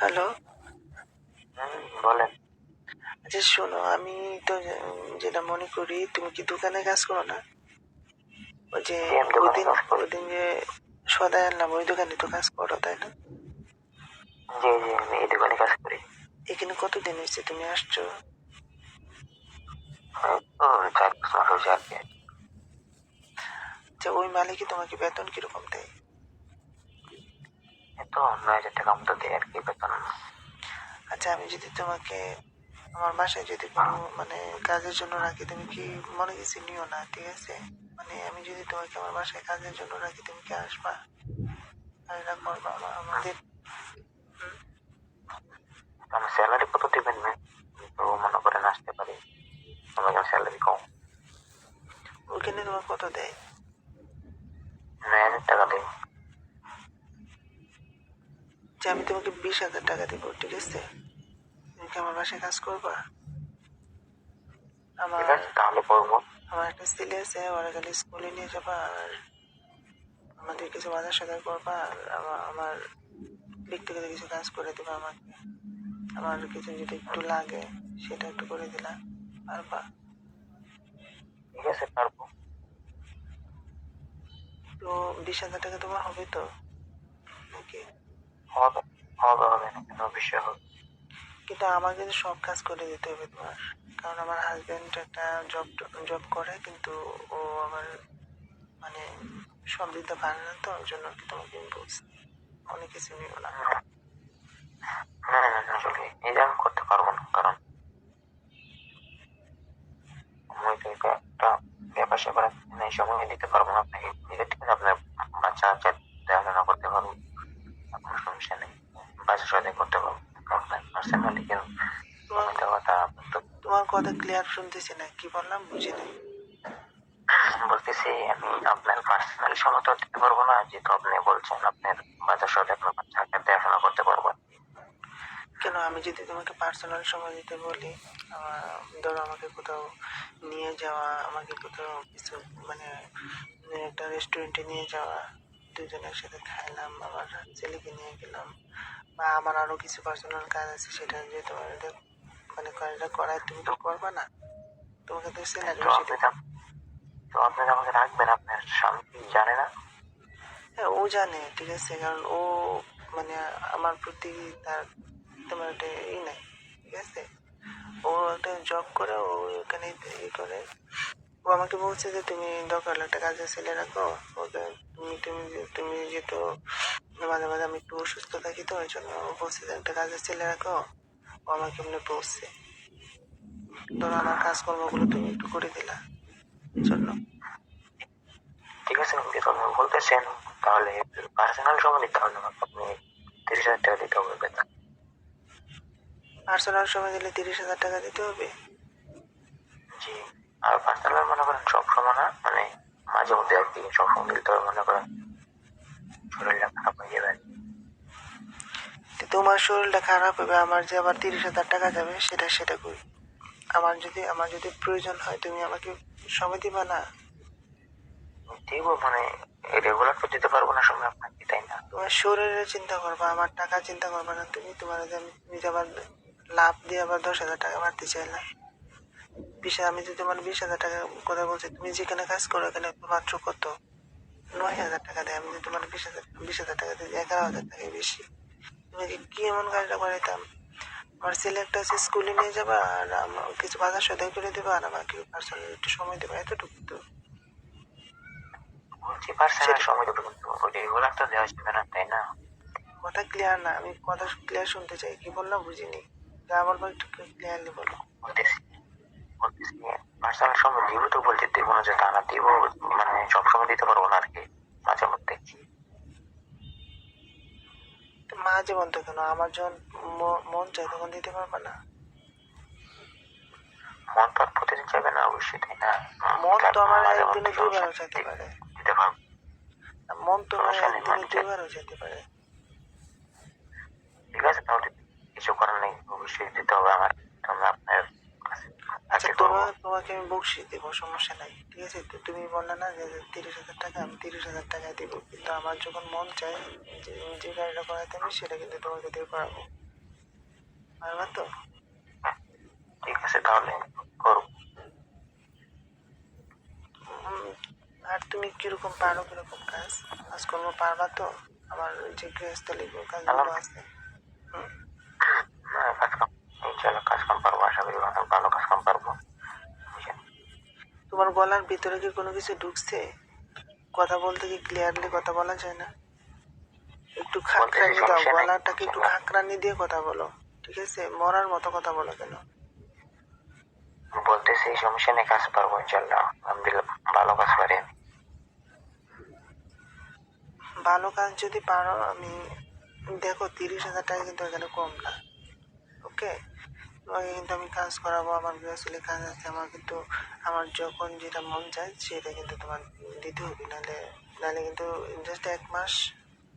Hello. বলেন। আচ্ছা শোনো, আমি তো যেটা মনে করি, তুমি কি দোকানে কাজ করো না? ওই যে জি, আমি দোকানে কাজ করি। ওই দিন যে সদাই আনলাম, ওই দোকানে তো কাজ করো, তাই না? জি, জি, আমি এই দোকানে কাজ করি। এখানে কতদিন হয়েছে তুমি আসছো? এই তো 4-5 মাস হয়েছে আর কি। আচ্ছা, ওই মালিকই তোমাকে বেতন কিরকম দেয়? এই তো 9,000 টাকা মতো দেয় আর কি বেতন। আচ্ছা, আমি যদি তোমাকে আমার বাসায় যদি কোনো কাজের জন্য রাখি, তুমি কি মনে কিছু নিও না, ঠিক আছে? আমি যদি তোমাকে আমার বাসায় কাজের জন্য রাখি, তুমি কি আসবা? আর এটা করবা আমাদের। হুম? আমার স্যালারি কত দিবেন না? তো মনে করেন আসতে পারি, আমার স্যালারি কম। ওখানে তোমার কত দেয়? 9,000 টাকা দেয়। যে আমি তোমাকে 20,000 টাকা দিব, ঠিক আছে? তুমি কি আমার বাসায় কাজ করবা? ঠিক আমার আছে, তাহলে করবো। আমার একটা ছেলে আছে, ওরা খালি স্কুলে নিয়ে যাবা, আর আমাদের কিছু বাজার সদাই করবা, আর আমার ব্যক্তিগত কিছু কাজ করে দিবা আমাকে। আমার কিছু যদি একটু লাগে, সেটা একটু করে দিলা, পারবা? ঠিক আছে, পারবো। তো 20,000 টাকা তোমার হবে তো নাকি? হবে, হবে, হবে না কেন, অবশ্যই হবে। কিন্তু আমার কিন্তু সব কাজ করে দিতে হবে তোমার, কারণ আমার হাজবেন্ড একটা জব জব করে, কিন্তু ও আমার মানে সব দিতে পারে না, তো ওই জন্য আর কি তোমাকে আমি বলছি, অনেক কিছু নিও না। না, না, না, আসলে এই যে আমি করতে পারবো না, কারণ সময় তো এটা একটা ব্যাপার স্যাপার আছে, এই সময় দিতে পারবো না আপনাকে। ঠিক আছে, ঠিক আছে, আপনার বাচ্চা কাচ্চা দেখাশোনা করতে পারবো, কোনো সমস্যা নেই। বাচ্চা সদাই করতে পারবো, আপনার পার্সোনালি কেন তোমার সময় দেওয়াটা আপনার তো। তোমার কথা ক্লিয়ার শুনতেছি না, কি বললাম বুঝি নাই। বলতেছি আমি আপনার পার্সোনালি সময় তো দিতে পারবো না, যেহেতু আপনি বলছেন আপনার বাচ্চার সাথে আপনার বাচ্চাকে দেখাশোনা করতে পারবো। কেন, আমি যদি তোমাকে পার্সোনাল সময় দিতে বলি, ধরো আমাকে কোথাও নিয়ে যাওয়া, আমাকে কোথাও কিছু মানে একটা রেস্টুরেন্টে নিয়ে যাওয়া, দুজনে একসাথে খাইলাম, আমার ছেলেকে নিয়ে গেলাম, বা আমার আরো কিছু পার্সোনাল কাজ আছে, সেটা যে তোমার কাজটা করায়, তুমি তো করবা না? তোমাকে তো স্যালারি তো বেশি আপনি দেবো। আপনি তো আমাকে রাখবেন, আপনার স্বামী কি জানে না? হ্যাঁ, ও জানে, ঠিক আছে, কারণ ও মানে আমার প্রতি তার তোমার একটা নাই, ঠিক আছে? ও একটা জব করে, ও ওখানে করে। ও আমাকে বলছে যে তুমি দরকার হলে একটা কাজের ছেলে রাখো, ওকে। তুমি যেহেতু মাঝে মাঝে আমি একটু অসুস্থ থাকি, তো ওই জন্য ও বলছে যে একটা কাজের ছেলে রাখো। ও আমাকে এমনি বলছে, ধরো আমার কাজকর্মগুলো তুমি একটু করে দিলা, এই জন্য। ঠিক আছে, আপনি যখন বলতেছেন, তাহলে পার্সোনাল সময় দিতে হবে না, আপনি 30,000 টাকা দিতে হবে বেতন। পার্সোনাল সময় দিলে 30,000 টাকা দিতে হবে? জি। আর পার্সোনাল মনে করেন সব সময় না, মানে মাঝে মধ্যে আর কি, সব সময় দিতে হবে, মনে করেন শরীরটা খারাপ হয়ে যাবে। তো তোমার শরীরটা খারাপ হবে, আমার যে আবার 30,000 টাকা যাবে, সেটা কই? আমার যদি প্রয়োজন হয়, তুমি আমাকে সময় দিবা না? দিব মানে রেগুলার তো দিতে পারবো না সময় আপনাকে, তাই না? তোমার শরীরের চিন্তা করবা, আমার টাকা চিন্তা করবা না তুমি? তোমার যে তুমি যে আবার লাভ দিয়ে আবার 10,000 টাকা বাড়তে চাইলা। আমি যদি তোমার 20,000 টাকা কথা বলছি, তুমি যেখানে কাজ করো এখানে মাত্র কত, 9,000 টাকা দেয়। আমি যদি তোমার 20,000 টাকা দিই, 11,000 টাকায় বেশি। তুমি কি এমন কাজটা করাইতাম? আমার সিলেক্ট একটা আছে, স্কুলে নিয়ে যাবা, আর আমার কিছু বাজার সদাই করে দেবা, আর আমাকে পার্সোনাল একটু সময় দেবা, এতটুকু তো। বলছি পার্সোনাল সেটা সময় দেবো, কিন্তু রেগুলার তো দেওয়া যাবে না, তাই না? কথা ক্লিয়ার না, আমি কথা ক্লিয়ার শুনতে চাই, কি বললাম বুঝিনি, আমার একটু ক্লিয়ারলি বলো। বলতেছি বলতেছি পার্সোনাল সময় দিব, তো বলতে দেবো না যে তা না, দিব মানে সবসময় দিতে পারবো না আর কি, মাঝে মধ্যে। তো মাঝে মধ্যে কেন, আমার যখন মন চাই তখন দিতে পারবা না? মন তো আর প্রতিদিন চাইবে না অবশ্যই, তাই না? মন তো আমার মাঝে একদিনে মধ্যে সমস্যা 2বারও চাইতে পারে। দিতে পারবো, মন তো আমার সমস্যা নেই, একদিনে মানে 2বারও চাইতে পারে। ঠিক আছে, তাহলে কিছু করার নেই, অবশ্যই দিতে হবে আমার, আমি আপনার কাছে আচ্ছা, থাকে করবো। তোমাকে আমি বকশিস দেবো, সমস্যা নাই, ঠিক আছে? তো তুমি বললে না যে 30,000 টাকা, আমি 30,000 টাকায় দিব, কিন্তু আমার যখন মন চায় যে গাড়িটা করাতে, আমি সেটা কিন্তু তোমাকে দিয়ে করাবো। পারবা তো? ঠিক আছে তাহলে করো। উম, আর তুমি কিরকম পারো, কিরকম কাজকর্ম পারবা তো? আমার যে গৃহস্থলী কাজগুলো আছে। কাজকাম ইনশাল্লাহ কাজকাম পারবো, আশা করি ভালো কাজকাম পারবো। তোমার গলার ভিতরে কি কোনো কিছু ঢুকছে? কথা বলতে কি ক্লিয়ারলি কথা বলা যায় না? একটু খাকরানি দাও, সমস্যা নাই, গলাটাকে একটু খাকরানি দিয়ে কথা বলো, ঠিক আছে? মরার মতো কথা বলো কেন? বলতেছি সমস্যা নেই, কাজ পারবো ইনশাল্লাহ, আলহামদুলিল্লাহ ভালো কাজ পারি আমি। ভালো কাজ যদি পারো, আমি দেখো 30,000 টাকা কিন্তু এখানে কম না। ওকে, তোমাকে কিন্তু আমি কাজ করাবো, আমার গৃহস্থলী কাজ আছে, আমার কিন্তু আমার যখন যেটা মন চায় সেটা কিন্তু তোমার দিতে হবে, নাহলে নাহলে কিন্তু জাস্ট 1 মাস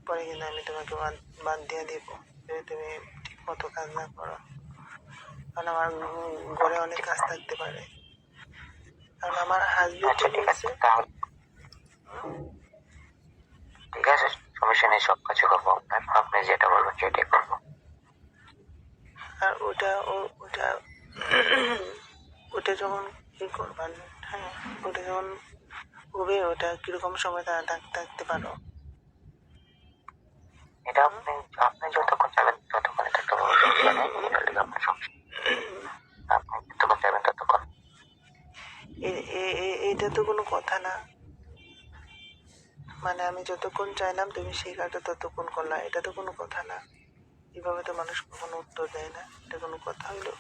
পরে কিন্তু আমি তোমাকে বাদ বাদ দিয়ে দেবো যদি তুমি ঠিক মতো কাজ না করো। কারণ আমার ঘরে অনেক কাজ থাকতে পারে। কারণ আমার হাজবেন্ড আচ্ছা ঠিক আছে বলছে, তাহলে, ঠিক আছে সমস্যা নেই, সব কাজ করবো আপনার, আপনি যেটা বলবেন সেটাই করবো। আর ওটা ওটা যখন ই করবেন, হ্যাঁ, ওটা যখন হবে, ওটা কিরকম সময় তারা থাকতে পারো? এটা আপনি আপনি যতক্ষণ চাবেন ততক্ষণই থাকতে পারবো, সমস্যা নেই, এটার লিগে আপনার সমস্যা, আপনি যতক্ষণ চাবেন ততক্ষণ। এটা তো কোনো কথা না। মানে আমি যতক্ষণ চাইলাম তুমি সেই কাজটা ততক্ষণ করলা, এটা তো কোনো কথা না। এভাবে তো মানুষ কখনো উত্তর দেয় না, এটা কোনো কথা হইলো?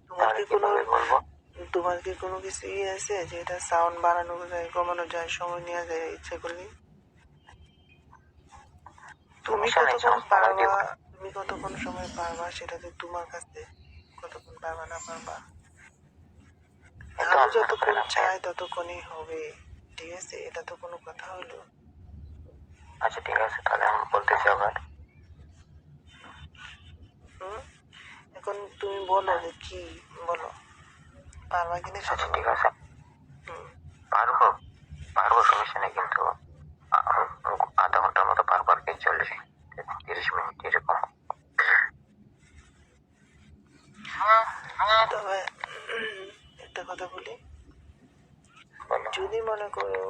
তোমার তাহলে কি কোনো কিভাবে বলবো? তোমার কি কোনো কিছু আছে যে এটা সাউন্ড বাড়ানো যায়, কমানো যায়, সময় নেওয়া যায় ইচ্ছে করলে? তুমি সমস্যা নেই, কতক্ষণ সাউন্ড বাড়াই পারবা, দিব। তুমি কতক্ষণ সময় পারবা সেটা তো তোমার কাছে, কতক্ষণ পারবা না পারবা। এটা আমি আপনার উপরে, যতক্ষণ আপনি। চাই ততক্ষণই হবে, ঠিক আছে? এটা তো কোনো কথা হইলো? আচ্ছা ঠিক আছে তাহলে আমি বলতেছি আবার। হুম, এখন তুমি বলো যে কি, বলো পারবা কিনা সেটা আচ্ছা ঠিক বলো। আছে, হুম, পারবো, পারবো সমস্যা নেই, কিন্তু আধা ঘন্টার মতো পারবো আর কি, 40 30 মিনিট এরকম। তবে একটা কথা বলি, বলো। যদি মনে করো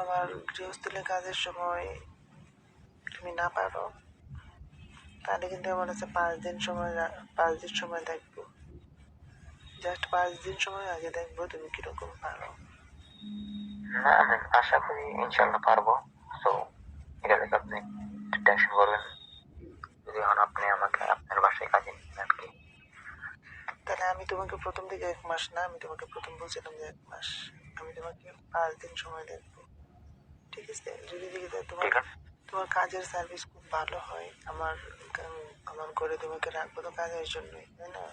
আমার গৃহস্থলী কাজের সময় তুমি না পারো, তাহলে কিন্তু আমার কাছে 5 দিন সময় 5 দিন সময় দেখবো, জাস্ট 5 দিন সময় আগে দেখবো তুমি কিরকম পারো। না আমি আশা করি ইনশাল্লাহ পারবো। তো এটা দেখে আপনি টেনশন করবেন না। যদি এখন আপনি আমাকে আপনার বাসায় কাজে নিন আর কি। তাহলে আমি তোমাকে প্রথম দিকে 1 মাস না, আমি তোমাকে প্রথম বলছিলাম যে 1 মাস, আমি তোমাকে 5 দিন সময় দেখবো, ঠিক আছে? যদি দেখি যে তোমার ঠিক আছে, তোমার কাজের সার্ভিস খুব ভালো হয়, আমার ঘরে তোমাকে রাখবো তো কাজের জন্যই, তাই না?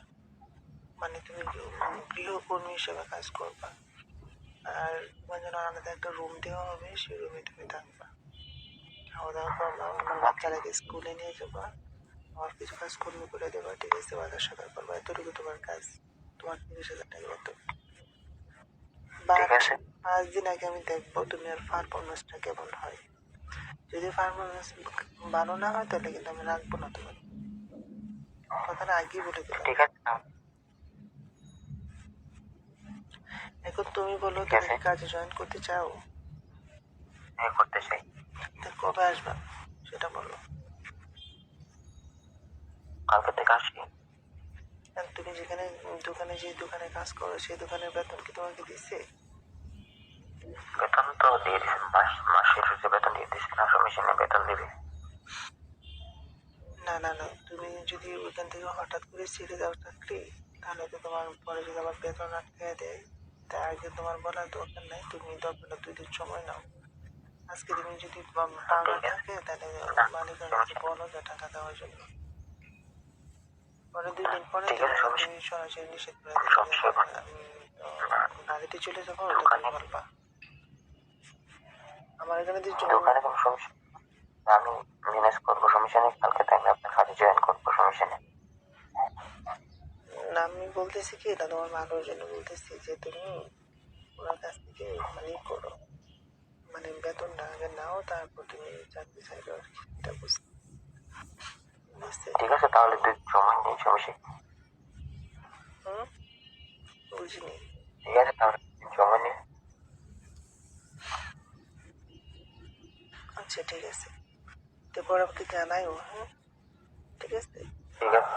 মানে তুমি গৃহকর্মী হিসেবে কাজ করবা, আর তোমার জন্য আলাদা একটা রুম দেওয়া হবে, সেই রুমে তুমি থাকবা, খাওয়া দাওয়া করবা, আমার বাচ্চাটাকে স্কুলে নিয়ে যাবা, আমার কিছু কাজ কর্ম করে দেবা, ঠিক আছে? বাজার সদার করবা, এতটুকু তোমার কাজ, তোমার 30,000 টাকা বেতন। ঠিক বাট আছে, 5 দিন আগে আমি দেখবো তুমি আর পারফরমেন্সটা কেমন হয়। যদি পারফরমেন্স ভালো না হয় তাহলে কিন্তু আমি রাখবো না তোমার, কথাটা আগেই বলে দিলাম। ঠিক আছে, এখন তুমি বলো, ঠিক তুমি আছে, কি কাজে জয়েন করতে চাও? হ্যাঁ করতে চাই। তা কবে আসবা সেটা বলো। কালকে থেকে আসি। আর তুমি যেখানে দোকানে, যে দোকানে কাজ করো সেই দোকানের বেতন কি তোমাকে দিচ্ছে? বেতন তো দিয়ে দিচ্ছেন, মাস শেষ হচ্ছে বেতন দিয়ে দিচ্ছেন, আসল মেশিনে বেতন দিবে। না না না, তুমি যদি ওইখান থেকে হঠাৎ করে ছেড়ে দাও চাকরি, তাহলে তো তোমার পরে যদি আবার বেতন আটকে দেয়, তার আগে তোমার বলার দরকার নাই, তুমি দরকার 2 দিন সময় নাও। আজকে তুমি যদি পাওনা ঠিক আছে, থাকে তাহলে না মালিকের কাছে সমস্যা নেই, বলো যে টাকা দেওয়ার জন্য। পরে 2 দিন পরে ঠিক আছে তুমি সমস্যা তুমি সরাসরি নিষেধ করে দেবে যে সমস্যা নেই। আমি বাড়িতে চলে যাবো, ওটা তুমি দোকানে, বলবা। আমার এখানে দোকানে কোনো সমস্যা নেই, আমি ম্যানেজ করবো, সমস্যা নেই, কালকে থেকে আমি আপনার কাজে জয়েন করবো, সমস্যা নেই। না, আমি বলতেছি কি, এটা তোমার ভালোর জন্য বলতেছি যে তুমি ওনার কাছ থেকে মানে করো, মানে বেতনটা আগে নাও, তারপর তুমি চাকরি চাইবে আর কি, এটা বুঝতে। বুঝছে? ঠিক আছে, তাহলে তুই সময় নেই, সমস্যা কি? হুম, বুঝিনি। ঠিক আছে, তাহলে তুই সময় নেই। আচ্ছা ঠিক আছে, তো পরবর্তীতে জানাইও। হ্যাঁ, ঠিক আছে। ঠিক আছে।